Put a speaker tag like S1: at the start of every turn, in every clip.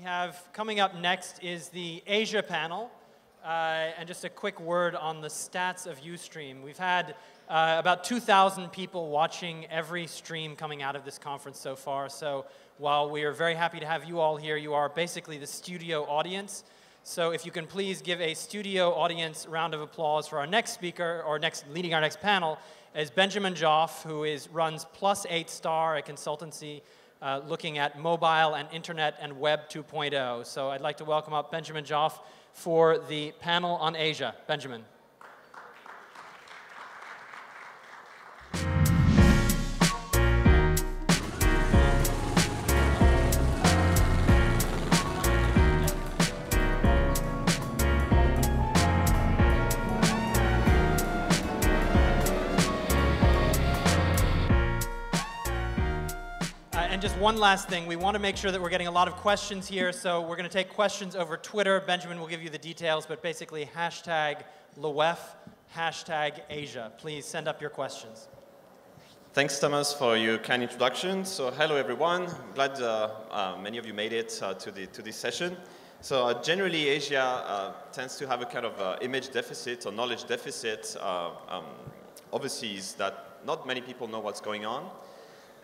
S1: have coming up next is the Asia panel. And just a quick word on the stats of Ustream. We've had about 2,000 people watching every stream coming out of this conference so far. So while we are very happy to have you all here, you are basically the studio audience. So if you can please give a studio audience round of applause for our next speaker, or leading our next panel, is Benjamin Joffe, who runs Plus8 Star, a consultancy looking at mobile and internet and web 2.0. So I'd like to welcome up Benjamin Joffe for the panel on Asia. Benjamin. And just one last thing, we want to make sure that we're getting a lot of questions here, so we're going to take questions over Twitter. Benjamin will give you the details, but basically hashtag LeWeb', hashtag Asia. Please send up your questions.
S2: Thanks, Thomas, for your kind introduction. So hello, everyone. Glad many of you made it to this session. So generally, Asia tends to have a kind of image deficit or knowledge deficit overseas, that not many people know what's going on.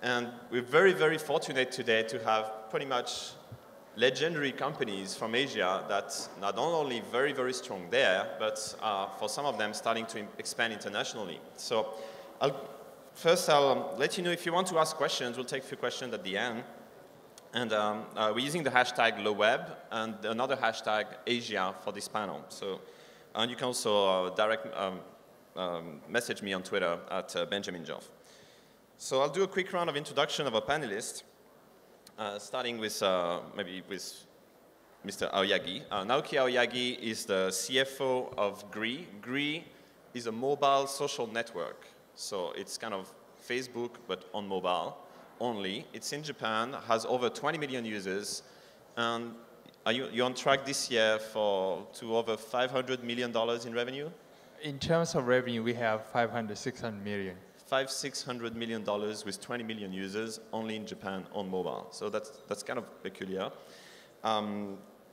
S2: And we're very, very fortunate today to have pretty much legendary companies from Asia that not only very, very strong there, but for some of them starting to expand internationally. So first I'll let you know, if you want to ask questions, we'll take a few questions at the end. And we're using the hashtag LeWeb and another hashtag Asia for this panel. So, and you can also direct message me on Twitter at Benjamin Joffe. So I'll do a quick round of introduction of our panelists, starting with maybe with Mr. Aoyaki. Naoki Aoyaki is the CFO of GREE. GREE is a mobile social network. So it's kind of Facebook, but on mobile only. It's in Japan, has over 20 million users. And you're on track this year to over $500 million in revenue?
S3: In terms of revenue, we have 500, 600 million.
S2: $600 million with 20 million users only in Japan on mobile. So that's kind of peculiar.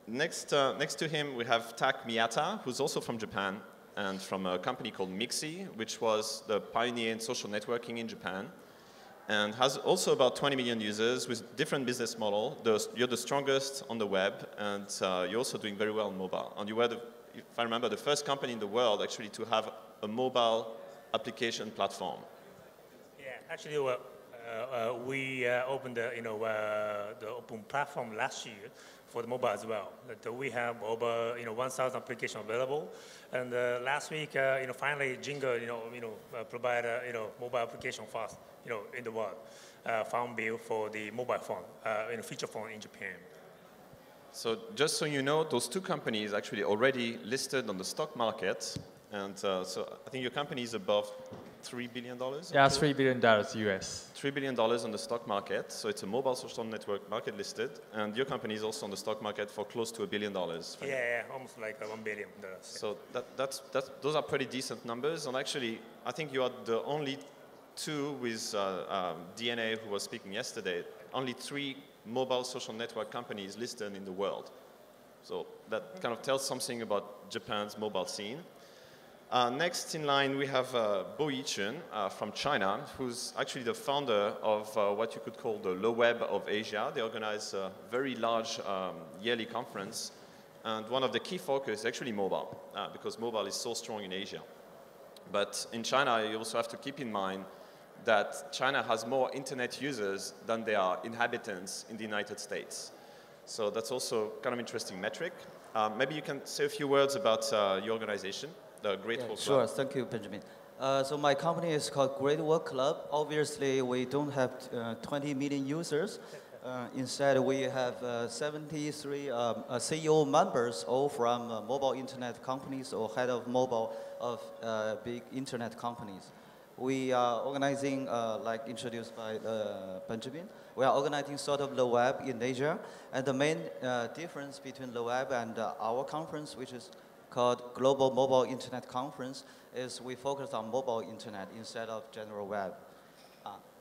S2: Next to him, we have Miyata, who's also from Japan and from a company called Mixi, which was the pioneer in social networking in Japan, and has also about 20 million users with different business model. You're the strongest on the web, and you're also doing very well on mobile. And you were, if I remember, the first company in the world actually to have a mobile application platform.
S4: Actually, we opened the open platform last year for the mobile as well. We have over 1,000 applications available, and last week finally Jingle provide mobile application for us in the world, phone bill for the mobile phone, feature phone in Japan.
S2: So just so you know, those two companies actually already listed on the stock market, and so I think your company is above $3 billion?
S3: Yeah, $3 billion US.
S2: $3 billion on the stock market, so it's a mobile social network market listed, and your company is also on the stock market for close to $1 billion.
S4: Yeah, almost like $1 billion.
S2: So those are pretty decent numbers, and actually, I think you are the only two with DNA who was speaking yesterday, only 3 mobile social network companies listed in the world. So that kind of tells something about Japan's mobile scene. Next in line, we have Yiqun from China, who's actually the founder of what you could call the LeWeb of Asia. They organize a very large yearly conference, and one of the key focus is actually mobile, because mobile is so strong in Asia. But in China, you also have to keep in mind that China has more internet users than there are inhabitants in the United States. So that's also kind of interesting metric. Maybe you can say a few words about your organization. The Great Work Club.
S5: Sure, thank you, Benjamin. So my company is called Great Work Club. Obviously, we don't have 20 million users. Instead, we have 73 CEO members, all from mobile internet companies or head of mobile of big internet companies. We are organizing, like introduced by Benjamin, we are organizing sort of LeWeb in Asia. And the main difference between LeWeb and our conference, which is called Global Mobile Internet Conference, is we focus on mobile internet instead of general web.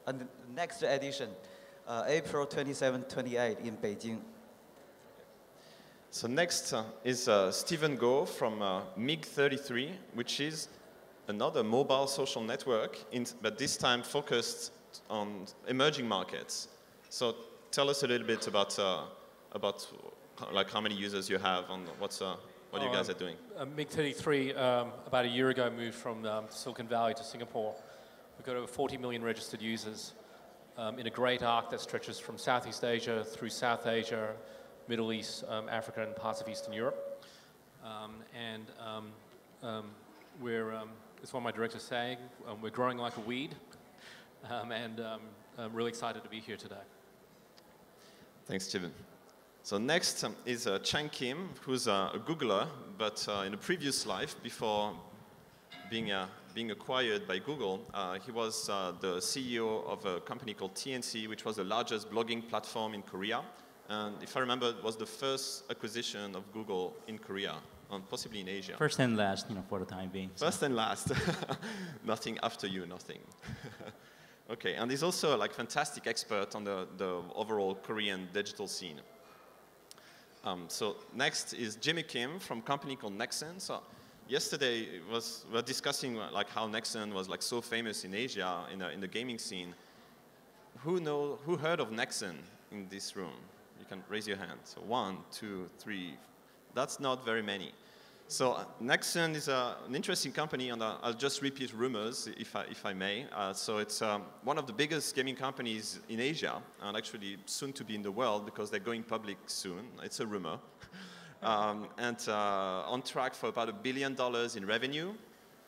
S5: And the next edition, April 27, 28 in Beijing.
S2: So next is Stephen Go from MiG33, which is another mobile social network, but this time focused on emerging markets. So tell us a little bit about like how many users you have and what you guys are doing.
S6: MiG33, about a year ago, moved from Silicon Valley to Singapore. We've got over 40 million registered users in a great arc that stretches from Southeast Asia through South Asia, Middle East, Africa, and parts of Eastern Europe. As one of my directors saying, we're growing like a weed, and I'm really excited to be here today.
S2: Thanks, Steven. So next is Chang Kim, who's a Googler, but in a previous life, before being acquired by Google, he was the CEO of a company called TNC, which was the largest blogging platform in Korea. And if I remember, it was the first acquisition of Google in Korea, and possibly in Asia.
S7: First and last, for the time being. So.
S2: First and last. Nothing after you, nothing. Okay, and he's also like fantastic expert on the overall Korean digital scene. So next is Jimmy Kim from a company called Nexon. So yesterday we're discussing like how Nexon was like so famous in Asia in the gaming scene. Who heard of Nexon in this room? You can raise your hand. So 1, 2, 3. That's not very many. So Nexon is an interesting company, and I'll just repeat rumors if I may. So it's one of the biggest gaming companies in Asia, and actually soon to be in the world because they're going public soon. It's a rumor. And on track for about $1 billion in revenue,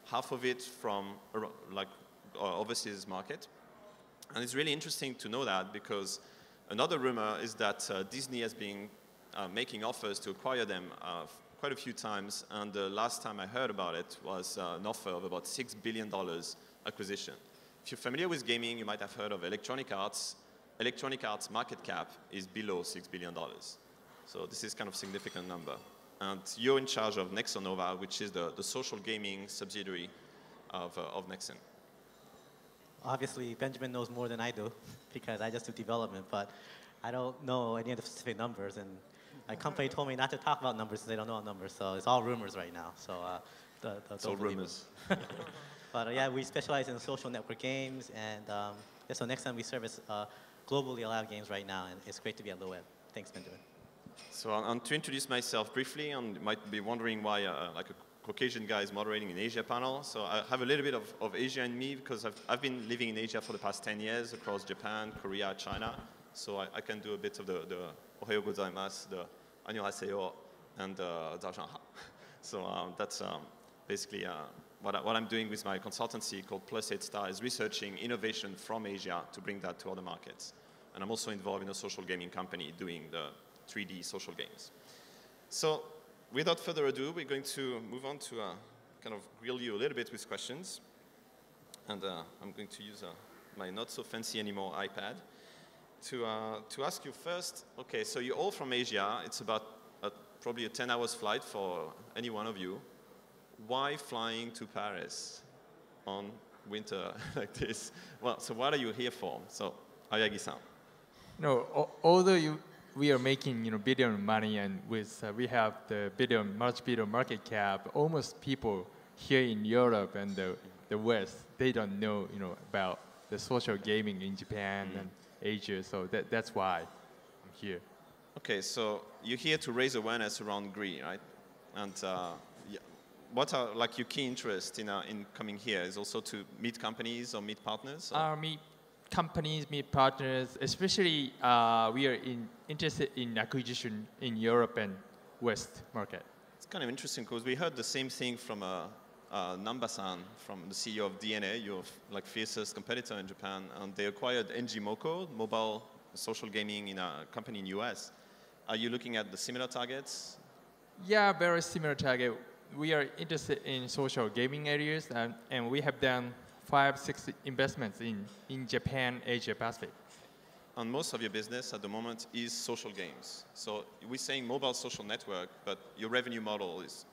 S2: half of it from like overseas market. And it's really interesting to know that because another rumor is that Disney has been making offers to acquire them quite a few times, and the last time I heard about it was an offer of about $6 billion acquisition. If you're familiar with gaming, you might have heard of Electronic Arts. Electronic Arts market cap is below $6 billion. So this is kind of a significant number. And you're in charge of Nexonova, which is the social gaming subsidiary of Nexon.
S7: Obviously, Benjamin knows more than I do because I just do development, but I don't know any of the specific numbers. And my company told me not to talk about numbers because they don't know numbers, so it's all rumors right now. So
S2: it's all rumors.
S7: But yeah, we specialize in social network games, and so next time we service globally a lot of games right now, and it's great to be at LeWeb. Thanks, Benjamin.
S2: So to introduce myself briefly, and you might be wondering why like a Caucasian guy is moderating an Asia panel. So I have a little bit of Asia in me because I've been living in Asia for the past 10 years across Japan, Korea, China. So I can do a bit of the Ohayo gozaimasu, the annyeonghaseyo, and zaozhanha. So that's basically what I'm doing with my consultancy called +8star is researching innovation from Asia to bring that to other markets. And I'm also involved in a social gaming company doing the 3D social games. So without further ado, we're going to move on to kind of grill you a little bit with questions. And I'm going to use my not so fancy anymore iPad to ask you first. Okay, so you're all from Asia. It's about probably a 10-hour flight for any one of you. Why flying to Paris on winter like this? Well, so what are you here for? So Aoyaki-san.
S3: No, although we are making billion money, and we have the much bigger market cap, almost people here in Europe and the West, they don't know about the social gaming in Japan and Asia, so that's why I'm here.
S2: Okay, so you're here to raise awareness around GREE, right? And what are like your key interest in coming here? Is also to meet companies or meet partners?
S3: Meet companies, meet partners. Especially, we are interested in acquisition in Europe and West market.
S2: It's kind of interesting because we heard the same thing from Namba-san, from the CEO of DNA, your like fiercest competitor in Japan, and they acquired NG Moko, mobile social gaming in a company in US. Are you looking at the similar targets?
S3: Yeah, very similar target. We are interested in social gaming areas, and we have done 5-6 investments in Japan, Asia Pacific.
S2: And most of your business at the moment is social games. So we're saying mobile social network, but your revenue model is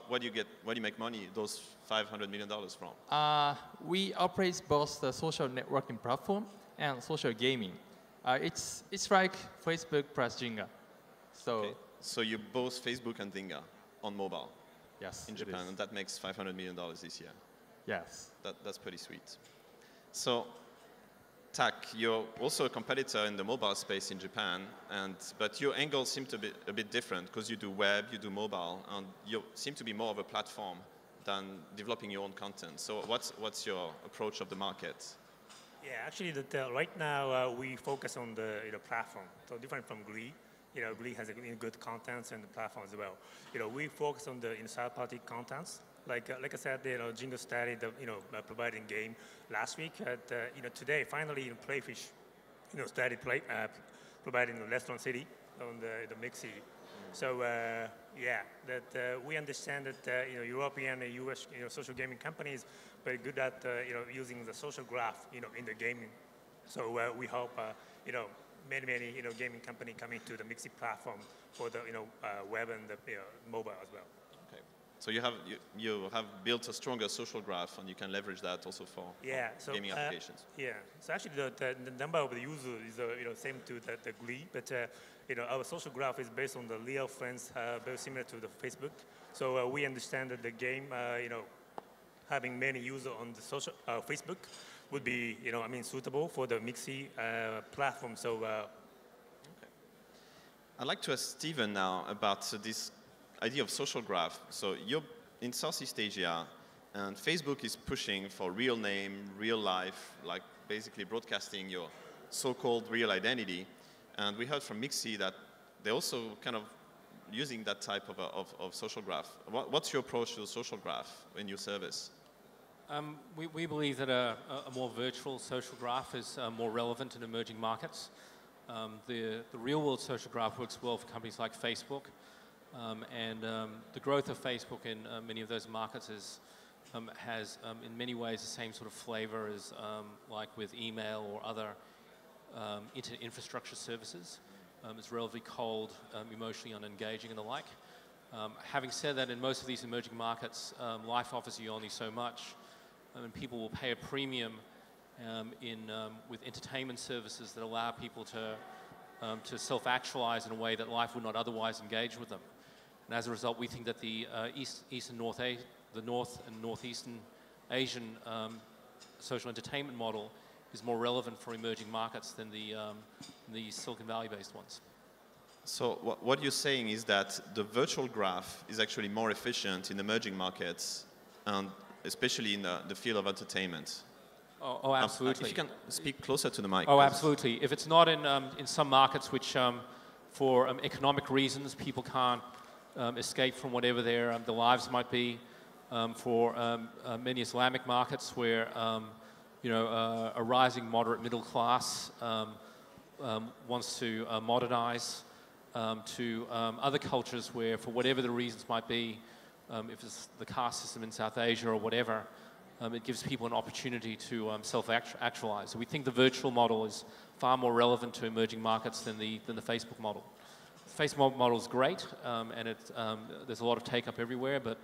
S2: what do you make money those $500 million from?
S3: We operate both the social networking platform and social gaming. It's like Facebook plus Jenga. So
S2: So you're both Facebook and Zynga on mobile
S3: Yes.
S2: in
S3: it
S2: Japan,
S3: is.
S2: and that makes $500 million this year.
S3: Yes.
S2: That's pretty sweet. So, Tak, you're also a competitor in the mobile space in Japan, but your angle seems to be a bit different because you do web, you do mobile, and you seem to be more of a platform than developing your own content. So what's your approach of the market?
S4: Yeah, actually, right now we focus on the platform. So different from GREE. GREE has good contents and the platform as well. We focus on the third-party contents. Like I said, Jingo started providing game last week. Today, finally, Playfish, started providing the Restaurant City on the mixi. So yeah, we understand that European and US social gaming companies very good at using the social graph in the gaming. So we hope many gaming company coming to the mixi platform for the web and the mobile as well.
S2: So you have built a stronger social graph, and you can leverage that also for gaming applications.
S4: Yeah. So actually, the number of the users is same to the GREE, but our social graph is based on the real friends, very similar to the Facebook. So we understand that the game, having many users on the social Facebook would be suitable for the mixi platform. So.
S2: I'd like to ask Steven now about this idea of social graph. So you're in Southeast Asia, and Facebook is pushing for real name, real life, like basically broadcasting your so-called real identity. And we heard from Mixi that they're also kind of using that type of social graph. What's your approach to the social graph in your service?
S6: We believe that a more virtual social graph is more relevant in emerging markets. The real-world social graph works well for companies like Facebook. The growth of Facebook in many of those markets has in many ways the same sort of flavor as like with email or other internet infrastructure services. It's relatively cold, emotionally unengaging and the like. Having said that, in most of these emerging markets, life offers you only so much, and people will pay a premium with entertainment services that allow people to self-actualize in a way that life would not otherwise engage with them. And as a result, we think that the North and Northeastern Asian social entertainment model is more relevant for emerging markets than the Silicon Valley-based ones.
S2: So what you're saying is that the virtual graph is actually more efficient in emerging markets, and especially in the field of entertainment.
S6: Oh, absolutely.
S2: If you can speak closer to the mic.
S6: Oh, absolutely. If it's not in some markets which, for economic reasons, people can't escape from whatever their lives might be, for many Islamic markets where a rising moderate middle class wants to modernize, to other cultures where, for whatever the reasons might be, if it's the caste system in South Asia or whatever, it gives people an opportunity to self-actualize. So we think the virtual model is far more relevant to emerging markets than the Facebook model. The Facebook model is great, and there's a lot of take-up everywhere, but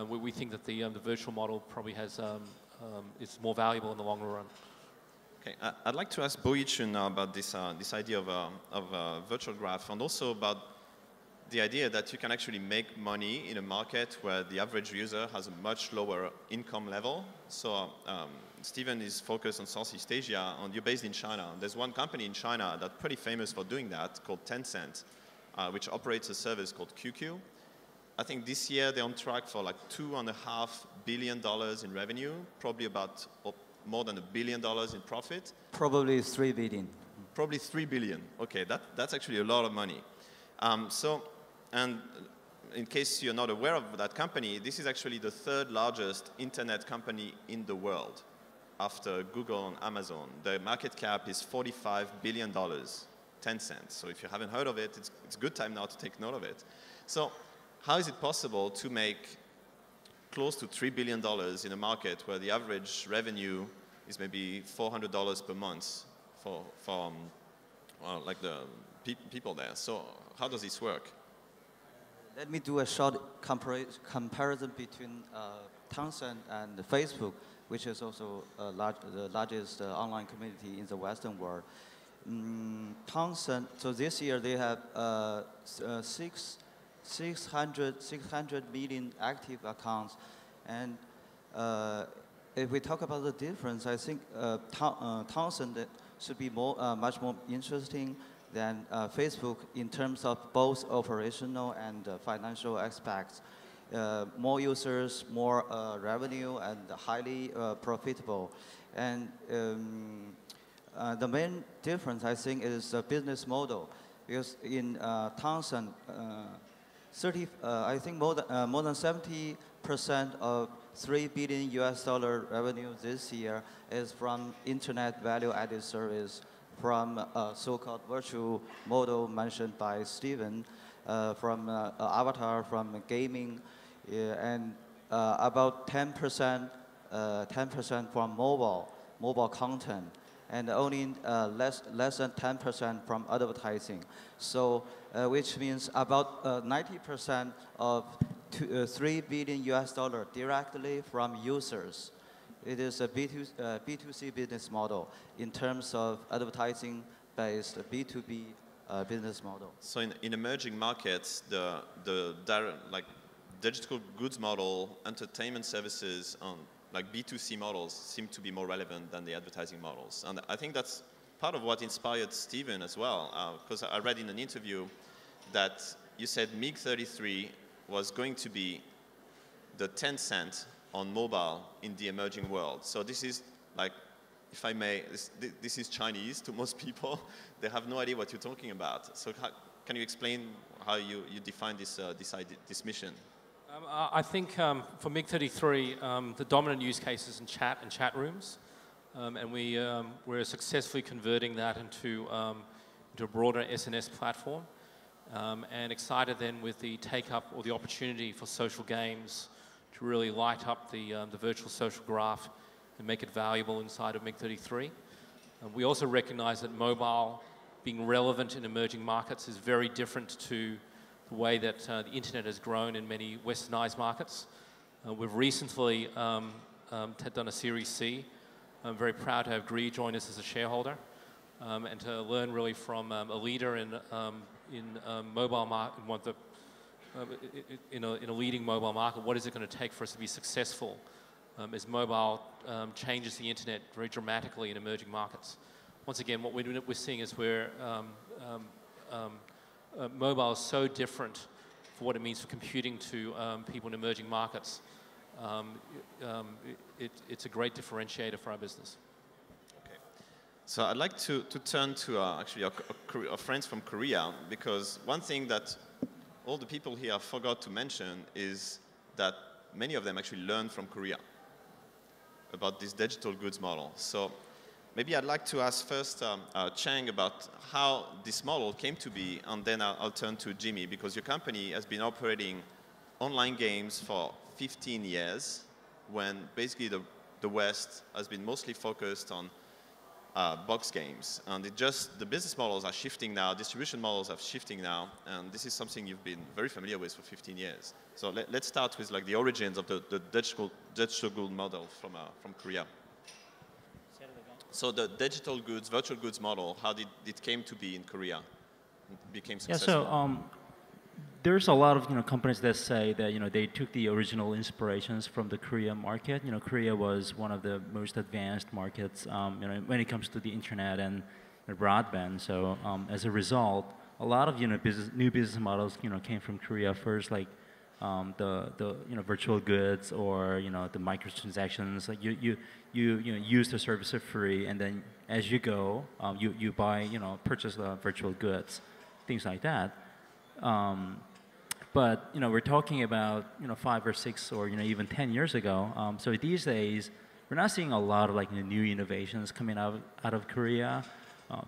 S6: we think that the virtual model probably is more valuable in the longer run.
S2: Okay, I'd like to ask Yiqun now about this idea of a virtual graph, and also about the idea that you can actually make money in a market where the average user has a much lower income level. So Steven is focused on Southeast Asia, and you're based in China. There's one company in China that's pretty famous for doing that, called Tencent, which operates a service called QQ. I think this year they're on track for like $2.5 billion in revenue, probably about more than $1 billion in profit.
S5: Probably 3 billion.
S2: Probably 3 billion. Okay, that's actually a lot of money. And in case you're not aware of that company, this is actually the third largest internet company in the world after Google and Amazon. The market cap is $45 billion, 10 cents. So if you haven't heard of it, it's a good time now to take note of it. So how is it possible to make close to $3 billion in a market where the average revenue is maybe $400 per month for like the people there? So how does this work?
S5: Let me do a short comparison between Tencent and Facebook, which is also the largest online community in the Western world. Tencent, so this year they have 600 million active accounts. And if we talk about the difference, I think Tencent should be much more interesting than Facebook in terms of both operational and financial aspects. More users, more revenue, and highly profitable. And the main difference, I think, is the business model. Because in Tencent, I think more than 70% of $3 billion revenue this year is from internet value-added service, from so-called virtual model mentioned by Steven, from avatar, from gaming, and about 10% from mobile content, and only less than 10% from advertising. So, which means about 90% of $3 billion directly from users. It is a B2C business model in terms of advertising-based B2B business model.
S2: So in emerging markets, the digital goods model, entertainment services, like B2C models seem to be more relevant than the advertising models. And I think that's part of what inspired Steven as well, because I read in an interview that you said MiG-33 was going to be the Tencent on mobile in the emerging world. So this is like, if I may, this is Chinese to most people. They have no idea what you're talking about. So can you explain how you define this mission?
S6: I think for MiG-33, the dominant use case is in chat and chat rooms. And we're successfully converting that into a broader SNS platform. And excited then with the take-up or the opportunity for social games to really light up the virtual social graph and make it valuable inside of MiG-33. We also recognize that mobile being relevant in emerging markets is very different to the way that the internet has grown in many westernized markets. We've recently done a Series C. I'm very proud to have GREE join us as a shareholder and to learn really from a leader in mobile market, in a leading mobile market. What is it going to take for us to be successful as mobile changes the internet very dramatically in emerging markets? Once again, what we're seeing is where mobile is so different for what it means for computing to people in emerging markets. It's a great differentiator for our business.
S2: Okay. So I'd like to turn to actually our friends from Korea, because one thing that all the people here forgot to mention is that many of them actually learned from Korea about this digital goods model. So maybe I'd like to ask first Chang about how this model came to be, and then I'll turn to Jimmy, because your company has been operating online games for 15 years, when basically the West has been mostly focused on box games. And the business models are shifting now, distribution models are shifting now, and this is something you've been very familiar with for 15 years. So let's start with like the origins of the digital good model from Korea. So the digital goods, virtual goods model, how did it came to be in Korea? It became successful.
S8: Yeah, so there's a lot of companies that say that they took the original inspirations from the Korean market. Korea was one of the most advanced markets when it comes to the internet and broadband. So as a result, a lot of new business models came from Korea first, like the virtual goods or the microtransactions. Like you use the service for free, and then as you go, you buy purchase virtual goods, things like that. But we're talking about 5 or 6 or even 10 years ago. So these days we're not seeing a lot of new innovations coming out of Korea,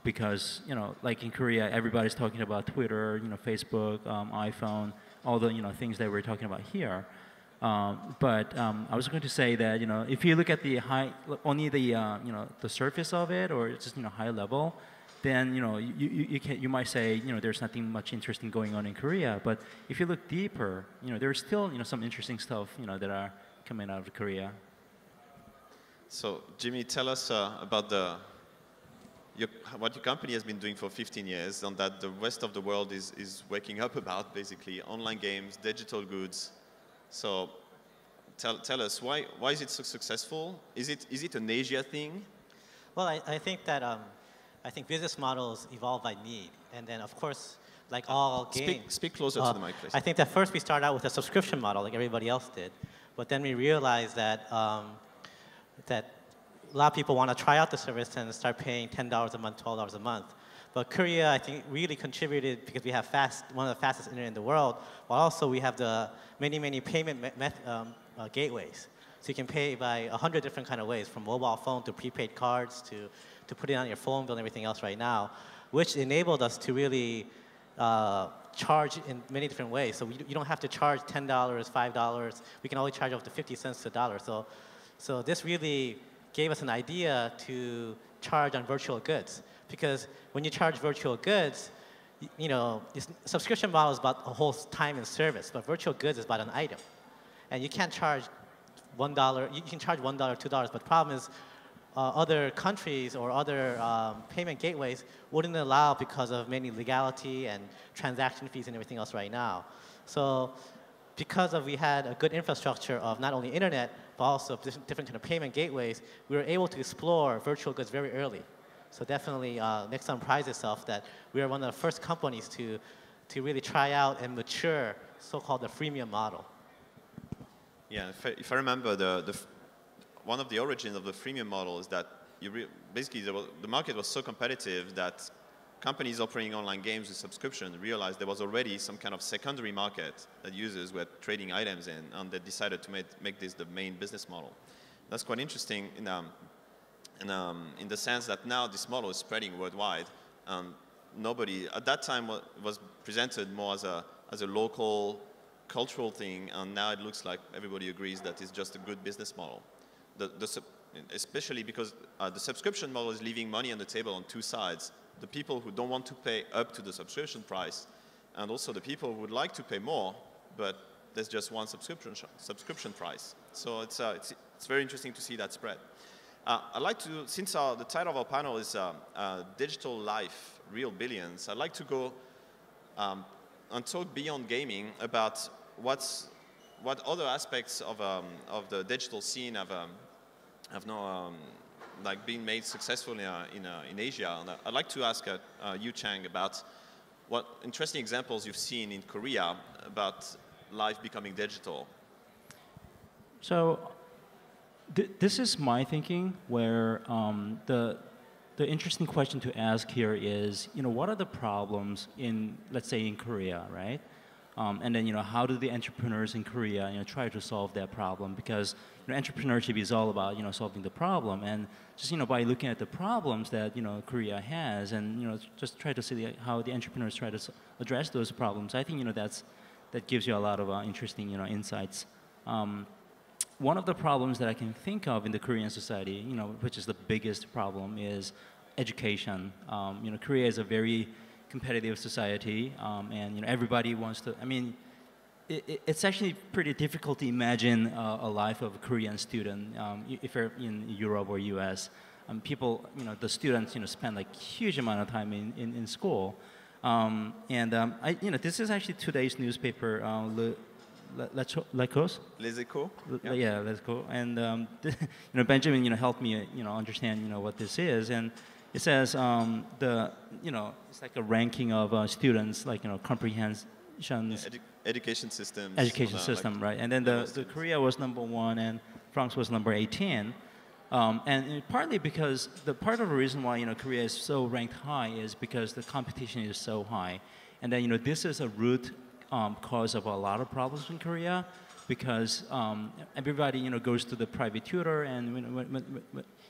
S8: because like in Korea everybody's talking about Twitter, Facebook, iPhone, all the things that we're talking about here. But I was going to say that if you look at the only the surface of it, or just high level, then you might say there's nothing much interesting going on in Korea. But if you look deeper, there's still some interesting stuff that are coming out of Korea.
S2: So Jimmy, tell us about what your company has been doing for 15 years, and that the rest of the world is waking up about, basically, online games, digital goods. So tell us, why is it so successful? Is it an Asia thing?
S7: Well, I think that I think business models evolve by need. And then, of course, like all games.
S2: Speak closer to the mic, please.
S7: I think that first we started out with a subscription model like everybody else did. But then we realized that, that a lot of people want to try out the service and start paying $10 a month, $12 a month. But Korea, I think, really contributed because we have one of the fastest internet in the world, while also we have the many payment gateways. So you can pay by 100 different kind of ways, from mobile phone to prepaid cards to put it on your phone bill and everything else right now, which enabled us to really charge in many different ways. So you don't have to charge $10, $5. We can only charge up to 50 cents to a dollar. So this really gave us an idea to charge on virtual goods. Because when you charge virtual goods, subscription model is about a whole time and service, but virtual goods is about an item. And you can't charge $1, you can charge $1, $2, but the problem is other countries or other payment gateways wouldn't allow because of many legality and transaction fees and everything else right now. So because we had a good infrastructure of not only internet, but also different kind of payment gateways, we were able to explore virtual goods very early. So definitely Nexon prides itself that we are one of the first companies to really try out and mature so-called the freemium model.
S2: Yeah, if I remember, one of the origins of the freemium model is that basically the market was so competitive that companies operating online games with subscription realized there was already some kind of secondary market that users were trading items in, and they decided to make this the main business model. That's quite interesting in the sense that now this model is spreading worldwide. Nobody at that time was presented more as a local cultural thing, and now it looks like everybody agrees that it's just a good business model. Especially because the subscription model is leaving money on the table on two sides. The people who don't want to pay up to the subscription price, and also the people who would like to pay more, but there's just one subscription price. So it's very interesting to see that spread. I'd like to, since the title of our panel is Digital Life, Real Billions, I'd like to go and talk beyond gaming about what other aspects of the digital scene have now like been made successful in Asia. And I'd like to ask you, Chang, about what interesting examples you've seen in Korea about life becoming digital.
S8: So this is my thinking, where the interesting question to ask here is, what are the problems in, let's say, in Korea, right? And then, how do the entrepreneurs in Korea, try to solve that problem? Because entrepreneurship is all about, solving the problem. And just, by looking at the problems that, Korea has, and, just try to see how the entrepreneurs try to address those problems. I think, that gives you a lot of interesting, insights. One of the problems that I can think of in the Korean society, which is the biggest problem, is education. Korea is a very competitive society, and everybody wants to. I mean, it's actually pretty difficult to imagine a life of a Korean student if you're in Europe or U.S. People, the students, spend like huge amount of time in school, this is actually today's newspaper.
S2: Les Echos?
S8: Yeah, Les Echos. And Benjamin, helped me, understand, what this is. And it says it's like a ranking of students, like comprehensions.
S2: Education systems.
S8: Education system, right? And then the Korea was #1 and France was number 18. And partly because part of the reason why Korea is so ranked high is because the competition is so high, and then this is a root cause of a lot of problems in Korea, because everybody goes to the private tutor, and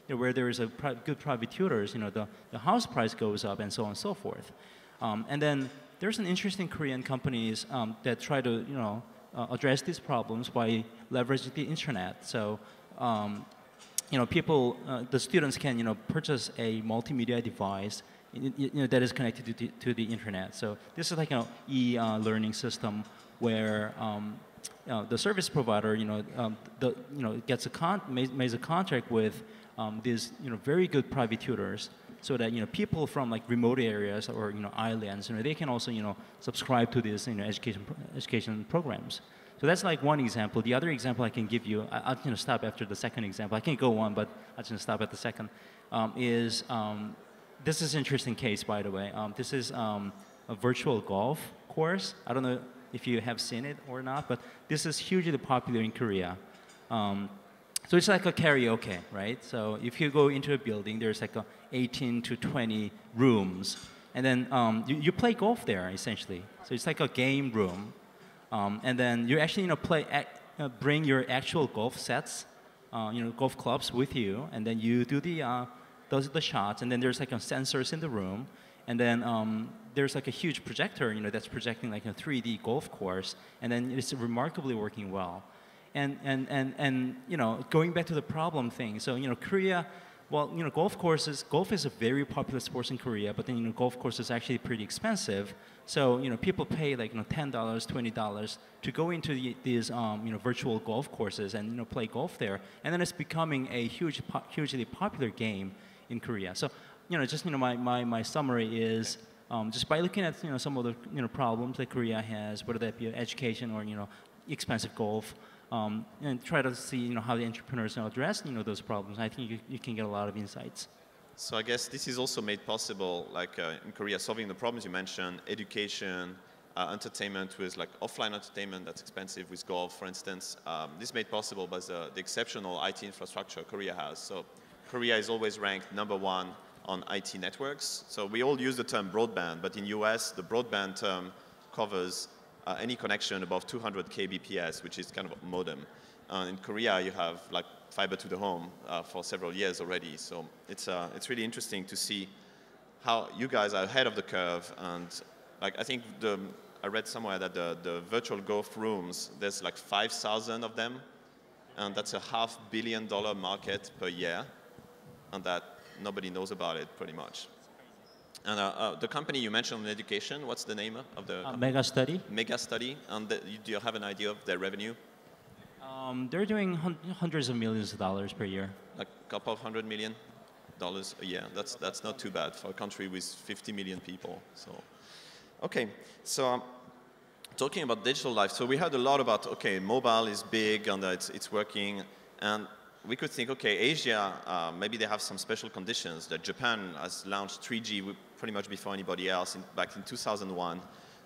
S8: where there is good private tutors, the house price goes up, and so on and so forth. And then there's an interesting Korean companies that try to address these problems by leveraging the internet. So people, the students can purchase a multimedia device that is connected to the internet. So this is like an e-learning system where the service provider gets makes a contract with these very good private tutors, so that people from like remote areas or islands, they can also subscribe to these education programs. So that's like one example. The other example I can give you, I'll stop after the second example. I can go on, but I'll just stop at the second. This is an interesting case, by the way. This is a virtual golf course. I don't know if you have seen it or not, but this is hugely popular in Korea. So it's like a karaoke, right? So if you go into a building, there's like 18 to 20 rooms, and then you play golf there, essentially. So it's like a game room. And then you actually bring your actual golf sets, golf clubs with you, and then you do the shots, and then there's like sensors in the room, and then there's like a huge projector, that's projecting like a 3D golf course, and then it's remarkably working well. And going back to the problem thing, so Korea, well, golf is a very popular sport in Korea, but then golf course is actually pretty expensive. So people pay like $10, $20 to go into these virtual golf courses and play golf there, and then it's becoming a hugely popular game in Korea. So just my summary is just by looking at some of the problems that Korea has, whether that be education or expensive golf. And try to see how the entrepreneurs address those problems. I think you can get a lot of insights.
S2: So I guess this is also made possible, like in Korea, solving the problems you mentioned, education, entertainment with like offline entertainment that's expensive with golf, for instance. This is made possible by the exceptional IT infrastructure Korea has. So Korea is always ranked #1 on IT networks. So we all use the term broadband, but in US, the broadband term covers any connection above 200 kbps, which is kind of a modem. In Korea, you have like fiber to the home for several years already. So it's really interesting to see how you guys are ahead of the curve. And like I think I read somewhere that the virtual golf rooms, there's like 5,000 of them, and that's a $500 million market per year, and that nobody knows about it pretty much. And the company you mentioned in education, what's the name of the
S8: Mega Study.
S2: Mega Study. And do you have an idea of their revenue?
S8: They're doing hundreds of millions of dollars per year.
S2: Like a couple of $100 million a year. That's not too bad for a country with 50 million people. So, okay. So talking about digital life, so we heard a lot about, okay, mobile is big and it's working. And we could think, okay, Asia, maybe they have some special conditions. That Japan has launched 3G pretty much before anybody else back in 2001.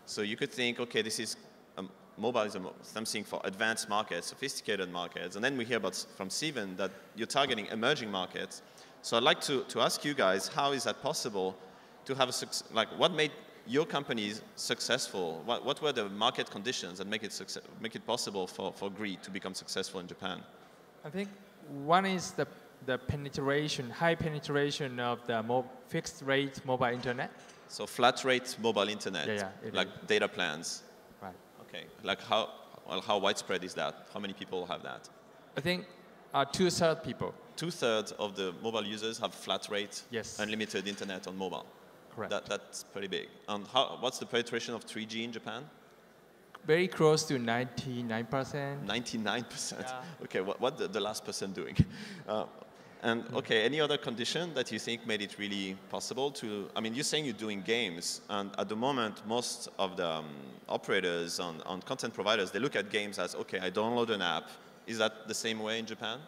S2: So you could think, okay, this is mobile is something for advanced markets, sophisticated markets. And then we hear from Steven that you're targeting emerging markets. So I'd like to ask you guys, how is that possible to have what made your companies successful? What were the market conditions that make it possible for GREE to become successful in Japan?
S3: I think one is the high penetration of the fixed rate mobile internet. So
S2: flat rate mobile internet, like data plans.
S3: Right.
S2: Okay. Like how widespread is that? How many people have that?
S3: I think 2/3 people.
S2: 2/3 of the mobile users have flat rate,
S3: yes,
S2: unlimited internet on mobile.
S3: Correct.
S2: That's pretty big. And what's the penetration of 3G in Japan?
S3: Very close to 99%.
S2: 99%.
S3: Yeah.
S2: Okay, what the last percent doing? And okay, any other condition that you think made it really possible to? I mean, you're saying you're doing games, and at the moment, most of the operators on content providers, they look at games as, okay, I download an app. Is that the same way in Japan?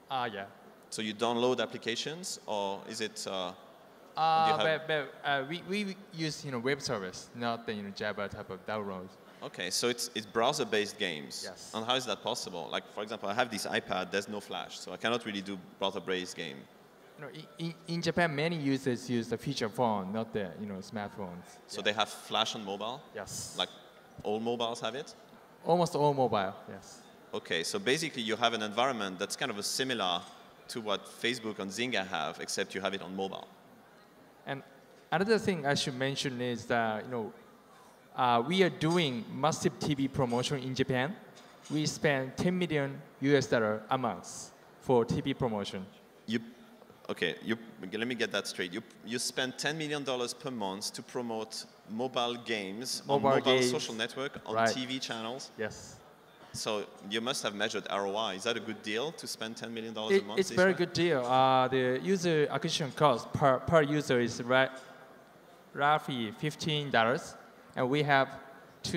S3: Yeah.
S2: So you download applications, or is it?
S3: We use web service, not the Java type of download.
S2: Okay, so it's browser-based games.
S3: Yes.
S2: And how is that possible? Like, for example, I have this iPad, there's no flash, so I cannot really do browser-based game.
S3: In Japan, many users use the feature phone, not the smartphones.
S2: So they have flash on mobile?
S3: Yes.
S2: Like all mobiles have it?
S3: Almost all mobile, yes.
S2: Okay, so basically you have an environment that's kind of similar to what Facebook and Zynga have, except you have it on mobile. And
S3: another thing I should mention is that we are doing massive TV promotion in Japan. We spend $10 million a month for TV promotion.
S2: Let me get that straight. You spend $10 million per month to promote mobile games on mobile social network on
S3: right.
S2: TV channels.
S3: Yes.
S2: So you must have measured ROI. Is that a good deal to spend $10 million a month?
S3: It's a very good deal. The user acquisition cost per user is roughly $15, and we have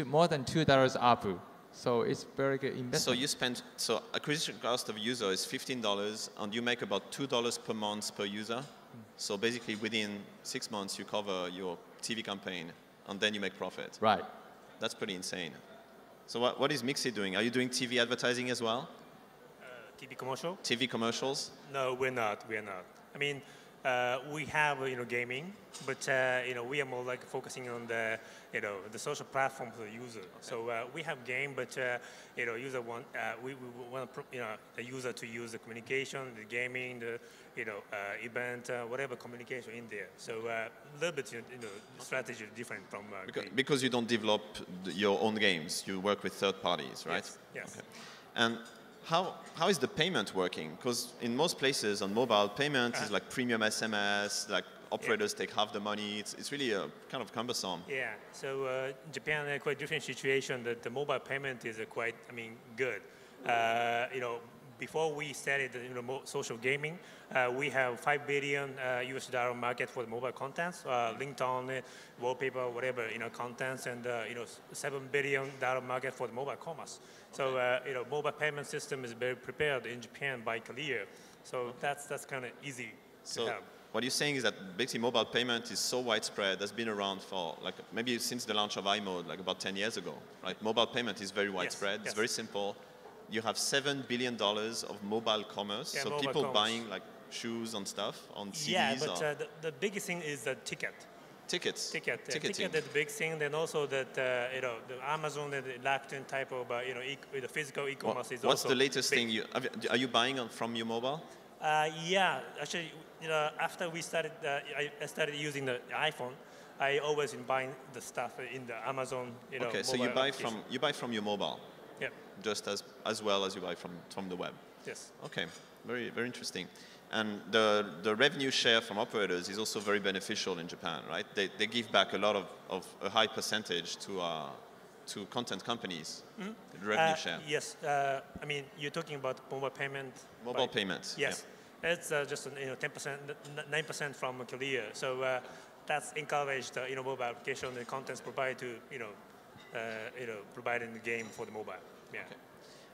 S3: more than $2 ARPU. So it's very good investment.
S2: So acquisition cost of a user is $15, and you make about $2 per month per user. So basically within 6 months you cover your TV campaign, and then you make profit.
S3: Right.
S2: That's pretty insane. So what is Mixi doing? Are you doing TV advertising as well?
S4: TV commercial?
S2: TV commercials?
S4: No, we're not. We're not. I mean, we have gaming, but we are more like focusing on the the social platform for the user. Okay. So we have game, but user want we want the user to use the communication, the gaming, the event, whatever communication in there. So a little bit the strategy is different from
S2: because you don't develop your own games. You work with third parties, right?
S4: Yes. Yes.
S2: Okay. And how is the payment working? Because in most places on mobile, payment is like premium SMS, like operators take half the money. It's really kind of cumbersome.
S4: Yeah, so Japan had quite different situation that the mobile payment is quite, good. Before we started social gaming, we have $5 billion US dollar market for the mobile contents, ringtone, wallpaper, whatever, contents, and $7 billion market for the mobile commerce. So mobile payment system is very prepared in Japan by Korea. So that's kind of easy to have.
S2: What you're saying is that basically mobile payment is so widespread, has been around for like maybe since the launch of iMode, like about 10 years ago, right? Mobile payment is very widespread. Yes. It's very simple. You have $7 billion of mobile commerce, so mobile people buying like shoes and stuff on CDs.
S4: Yeah, but the biggest thing is the ticket.
S2: Tickets.
S4: Ticket is the big thing. Then also that the Amazon and the LeWeb'10 type of the physical e-commerce is also.
S2: What's the latest thing are you buying from your mobile?
S4: Yeah, actually, after we started, I started using the iPhone. I always been buying the stuff in the Amazon.
S2: Okay, so you buy from your mobile.
S4: Yeah.
S2: Just as well as you buy from the web.
S4: Yes.
S2: Okay, very very interesting. And the revenue share from operators is also very beneficial in Japan, right? They give back a lot of a high percentage to content companies. Mm-hmm. The revenue share.
S4: Yes, you're talking about mobile payment.
S2: Mobile payments.
S4: Yes, yeah. It's just 10%, 9% from Korea. So that's encouraged mobile application and contents provided to providing the game for the mobile. Yeah. Okay.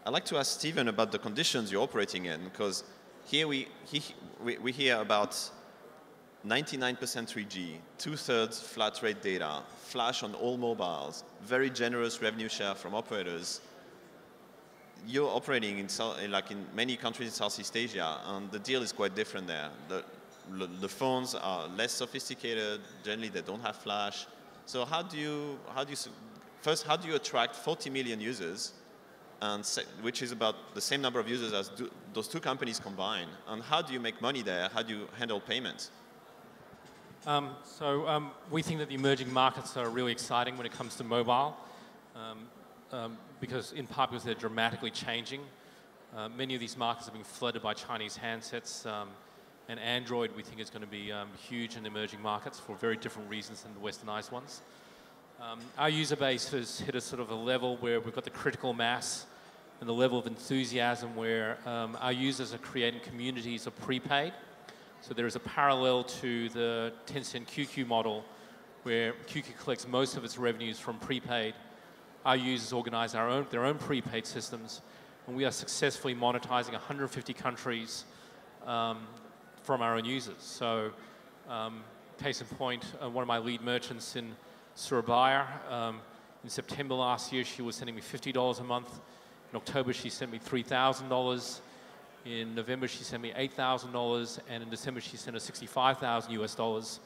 S2: I'd like to ask Steven about the conditions you're operating in, because here we hear about 99% 3G, 2/3 flat rate data, flash on all mobiles, very generous revenue share from operators. You're operating in many countries in Southeast Asia, and the deal is quite different there. The phones are less sophisticated. Generally, they don't have flash. So how do you attract 40 million users, which is about the same number of users as those two companies combined? And how do you make money there? How do you handle payments?
S6: We think that the emerging markets are really exciting when it comes to mobile, because they're dramatically changing. Many of these markets are being flooded by Chinese handsets, and Android we think is going to be huge in emerging markets for very different reasons than the westernized ones. Our user base has hit a sort of a level where we've got the critical mass and the level of enthusiasm where our users are creating communities of prepaid. So there is a parallel to the Tencent QQ model where QQ collects most of its revenues from prepaid. Our users organize their own prepaid systems, and we are successfully monetizing 150 countries from our own users. So case in point, one of my lead merchants in Surabaya, in September last year, she was sending me $50 a month. In October, she sent me $3,000. In November, she sent me $8,000, and in December, she sent us $65,000 US dollars.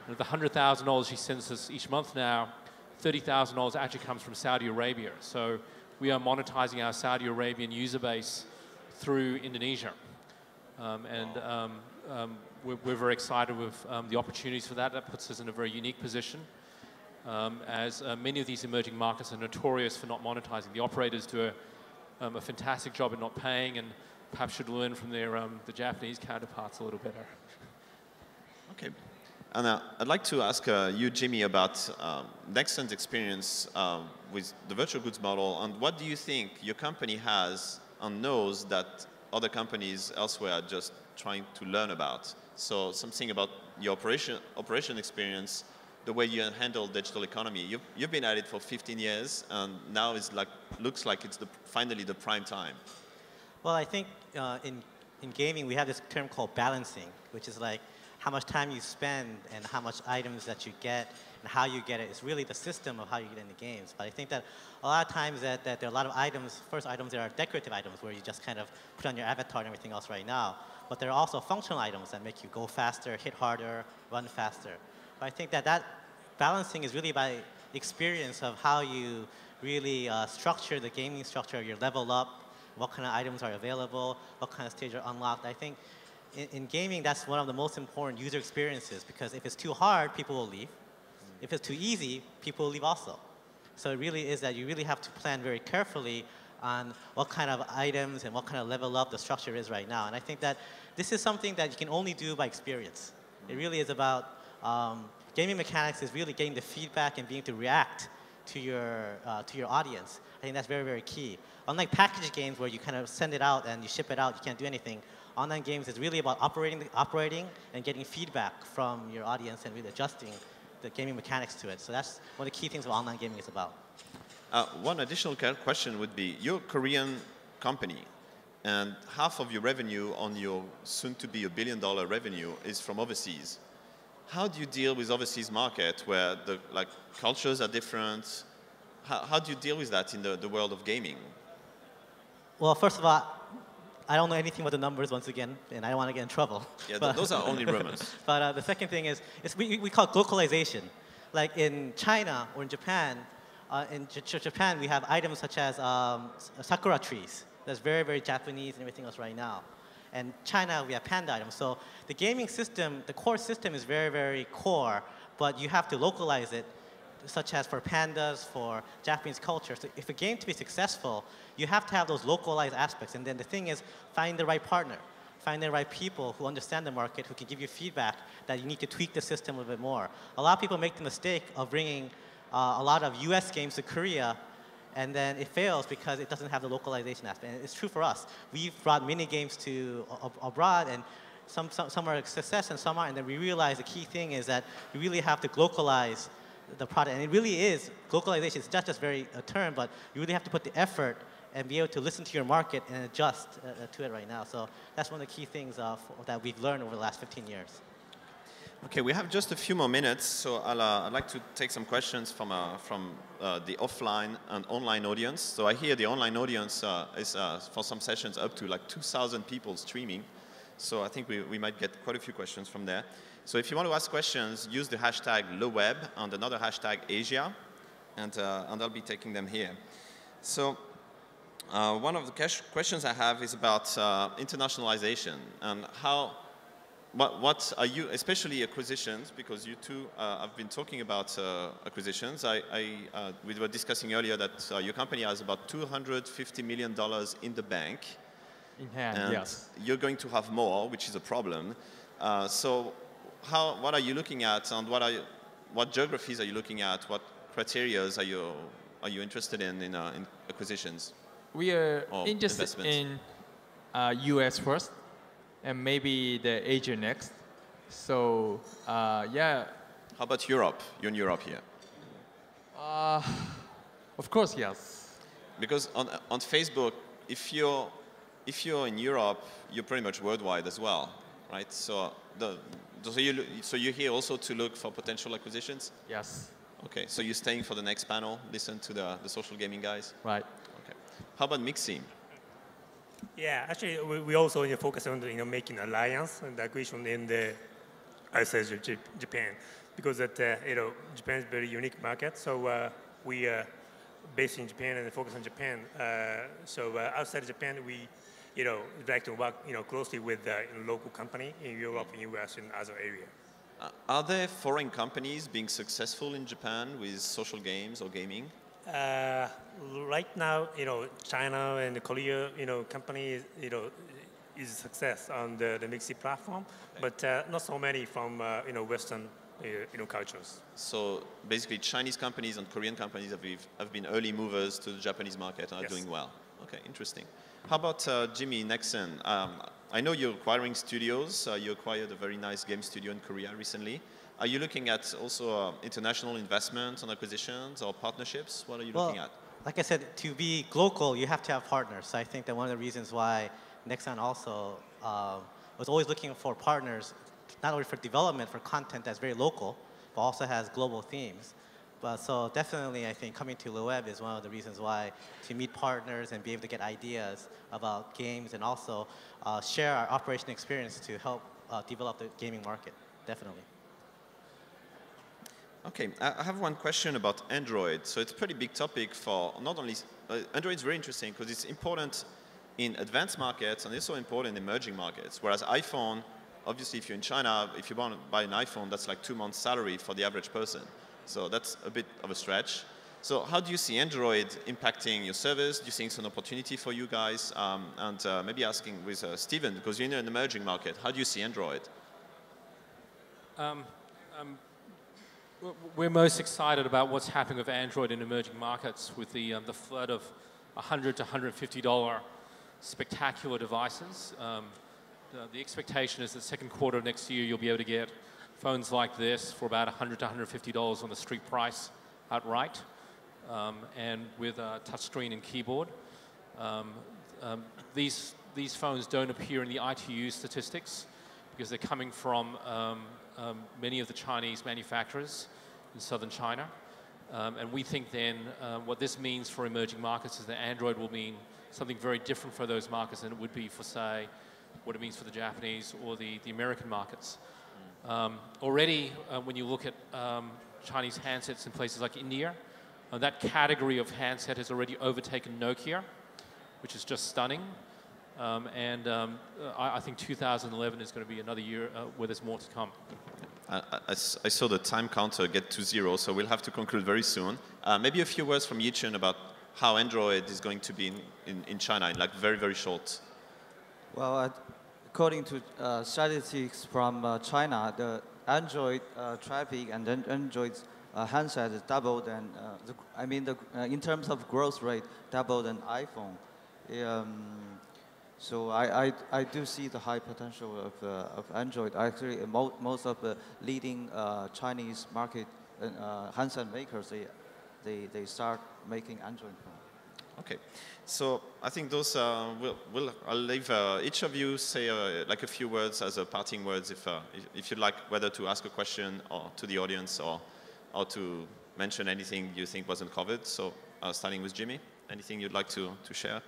S6: And of the $100,000 she sends us each month now, $30,000 actually comes from Saudi Arabia. So we are monetizing our Saudi Arabian user base through Indonesia. We're very excited with the opportunities for that. That puts us in a very unique position, as many of these emerging markets are notorious for not monetizing. The operators do a fantastic job at not paying, and perhaps should learn from the Japanese counterparts a little better.
S2: Okay. And I'd like to ask you, Jimmy, about Nexon's experience with the virtual goods model, and what do you think your company has and knows that other companies elsewhere are just trying to learn about? So something about your operation experience, the way you handle digital economy. You've been at it for 15 years, and now it's like, looks like it's finally the prime time.
S7: Well, I think in gaming, we have this term called balancing, which is like how much time you spend and how much items that you get and how you get it. It's really the system of how you get into games. But I think that a lot of times that there are a lot of items, first items that are decorative items where you just kind of put on your avatar and everything else right now. But there are also functional items that make you go faster, hit harder, run faster. But I think that balancing is really by experience of how you really structure the gaming structure, your level up, what kind of items are available, what kind of stage are unlocked. I think in gaming, that's one of the most important user experiences, because if it's too hard, people will leave. If it's too easy, people will leave also. So it really is that you really have to plan very carefully on what kind of items and what kind of level up the structure is right now. And I think that this is something that you can only do by experience. It really is about gaming mechanics is really getting the feedback and being able to react to your audience. I think that's very, very key. Unlike packaged games where you kind of send it out and you ship it out, you can't do anything. Online games is really about operating and getting feedback from your audience and really adjusting the gaming mechanics to it. So that's one of the key things what online gaming is about.
S2: One additional question would be, you're a Korean company, and half of your revenue on your soon-to-be $1 billion revenue is from overseas. How do you deal with overseas market where the cultures are different? How do you deal with that in the world of gaming?
S7: Well, first of all, I don't know anything about the numbers once again, and I don't want to get in trouble.
S2: Yeah, those are only rumors.
S7: But the second thing is we call it localization. Like in China or in Japan, Japan we have items such as sakura trees. That's very, very Japanese and everything else right now. And China, we have panda items. So the gaming system, the core system is very, very core, but you have to localize it, such as for pandas, for Japanese culture. So if a game to be successful, you have to have those localized aspects. And then the thing is, find the right partner. Find the right people who understand the market, who can give you feedback that you need to tweak the system a little bit more. A lot of people make the mistake of bringing a lot of US games to Korea, and then it fails because it doesn't have the localization aspect. And it's true for us. We've brought mini games to abroad, and some are a success and some aren't. And then we realize the key thing is that you really have to localize the product. And it really is, localization is not just a term, but you really have to put the effort and be able to listen to your market and adjust to it right now. So that's one of the key things that we've learned over the last 15 years.
S2: Okay, we have just a few more minutes, so I'd like to take some questions from the offline and online audience. So I hear the online audience is for some sessions up to like 2,000 people streaming. So I think we might get quite a few questions from there. So if you want to ask questions, use the hashtag LeWeb and another hashtag Asia, and I'll be taking them here. So one of the questions I have is about internationalization and what are you, especially acquisitions, because you two have been talking about acquisitions. We were discussing earlier that your company has about $250 million in the bank.
S3: In hand,
S2: and
S3: yes.
S2: You're going to have more, which is a problem. So what are you looking at, and what geographies are you looking at? What criteria are you interested in acquisitions?
S3: We are interested in US first, and maybe the Asia next. So yeah.
S2: How about Europe? You're in Europe here.
S3: Of course, yes.
S2: Because on Facebook, if you're in Europe, you're pretty much worldwide as well, right? So you're here also to look for potential acquisitions?
S3: Yes.
S2: Okay, so you're staying for the next panel, listen to the social gaming guys?
S3: Right.
S2: Okay. How about mixi?
S4: Yeah, actually, we also focus on making alliance and acquisition in the outside of Japan, because Japan is a very unique market. So we are based in Japan and focus on Japan. So outside of Japan, we like to work closely with local company in Europe, in US, and other areas.
S2: Are there foreign companies being successful in Japan with social games or gaming?
S4: Right now, China and Korea, companies, is a success on the mixi platform, okay. But not so many from, Western cultures.
S2: So basically, Chinese companies and Korean companies have been early movers to the Japanese market and are doing well. Okay, interesting. How about Jimmy, Nexon? I know you're acquiring studios. You acquired a very nice game studio in Korea recently. Are you looking at also international investment on acquisitions or partnerships? What are you looking at?
S7: Like I said, to be global, you have to have partners. So I think that one of the reasons why Nexon also was always looking for partners, not only for development, for content that's very local, but also has global themes. But so definitely, I think coming to LeWeb is one of the reasons why to meet partners and be able to get ideas about games and also share our operation experience to help develop the gaming market, definitely.
S2: Okay, I have one question about Android. So it's a pretty big topic for not only, Android is very interesting because it's important in advanced markets and it's also important in emerging markets. Whereas iPhone, obviously if you're in China, if you want to buy an iPhone, that's like 2 months' salary for the average person. So that's a bit of a stretch. So how do you see Android impacting your service? Do you think it's an opportunity for you guys? And maybe asking with Steven, because you're in an emerging market, how do you see Android?
S6: We're most excited about what's happening with Android in emerging markets with the flood of $100 to $150 spectacular devices. The expectation is that second quarter of next year you'll be able to get phones like this for about $100 to $150 on the street price outright, and with a touchscreen and keyboard. These phones don't appear in the ITU statistics because they're coming from many of the Chinese manufacturers in southern China. And we think then what this means for emerging markets is that Android will mean something very different for those markets than it would be for, say, what it means for the Japanese or the American markets. Already, when you look at Chinese handsets in places like India, that category of handset has already overtaken Nokia, which is just stunning. I think 2011 is going to be another year where there's more to come.
S2: I saw the time counter get to 0, so we'll have to conclude very soon. Maybe a few words from Yiqun about how Android is going to be in China in like very, very short.
S5: Well, according to statistics from China, the Android traffic and then Android handset is doubled, and in terms of growth rate, doubled than iPhone. So I do see the high potential of Android. Actually, most of the leading Chinese market handset makers, they start making Android phones.
S2: Okay, so I think those I'll leave each of you say like a few words as a parting words if you'd like, whether to ask a question or to the audience or to mention anything you think wasn't covered. So starting with Jimmy, anything you'd like to share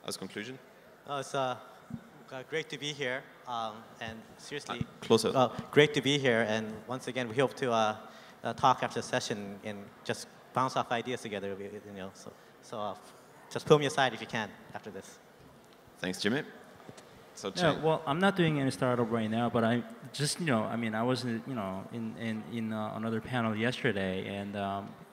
S2: as conclusion?
S7: It's great to be here, and seriously,
S2: closer.
S7: Great to be here. And once again, we hope to talk after the session and just bounce off ideas together. So just pull me aside if you can after this.
S2: Thanks, Jimmy. So
S8: yeah, well, I'm not doing any startup right now, but I just, I was, in another panel yesterday, and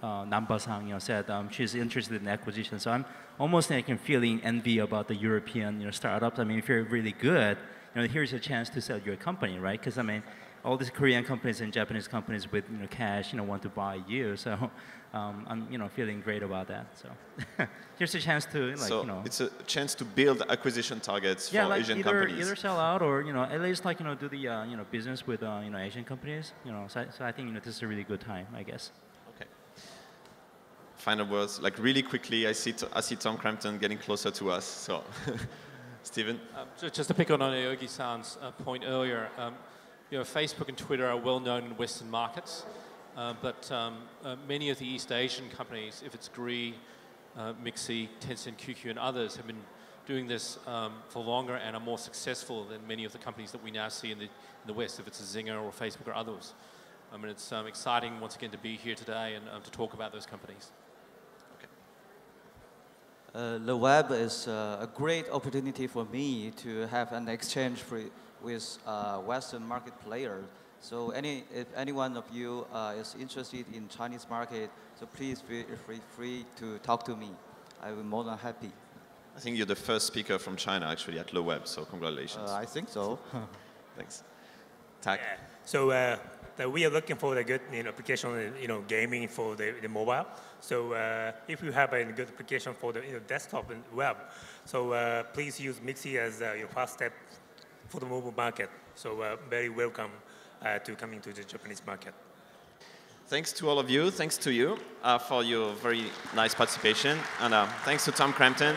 S8: Namba-san, said she's interested in acquisition. So I'm almost feeling envy about the European, startups. If you're really good, here's a chance to sell your company, right? Because all these Korean companies and Japanese companies with cash, want to buy you. So I'm feeling great about that. So here's a chance to
S2: it's a chance to build acquisition targets for Asian companies.
S8: Either sell out or at least do the business with Asian companies. So I think this is a really good time, I guess.
S2: Okay. Final words, like really quickly. I see Tom Crampton getting closer to us. So, Steven.
S6: Just to pick on Aoyaki-san's point earlier. Facebook and Twitter are well known in Western markets, but many of the East Asian companies, if it's GREE, Mixi, Tencent, QQ, and others, have been doing this for longer and are more successful than many of the companies that we now see in the West, if it's a Zinger or Facebook or others. It's exciting once again to be here today and to talk about those companies.
S5: LeWeb is a great opportunity for me to have an exchange with Western market players. So if any one of you is interested in Chinese market, so please feel free to talk to me. I will be more than happy.
S2: I think you're the first speaker from China actually at LeWeb, so congratulations.
S5: I think so.
S2: Thanks. Tak.
S4: Yeah. So that we are looking for the good application, gaming for the mobile. So if you have a good application for the desktop and web, so please use Mixi as your first step for the mobile market. So very welcome to coming to the Japanese market.
S2: Thanks to all of you. Thanks to you for your very nice participation. And thanks to Tom Crampton.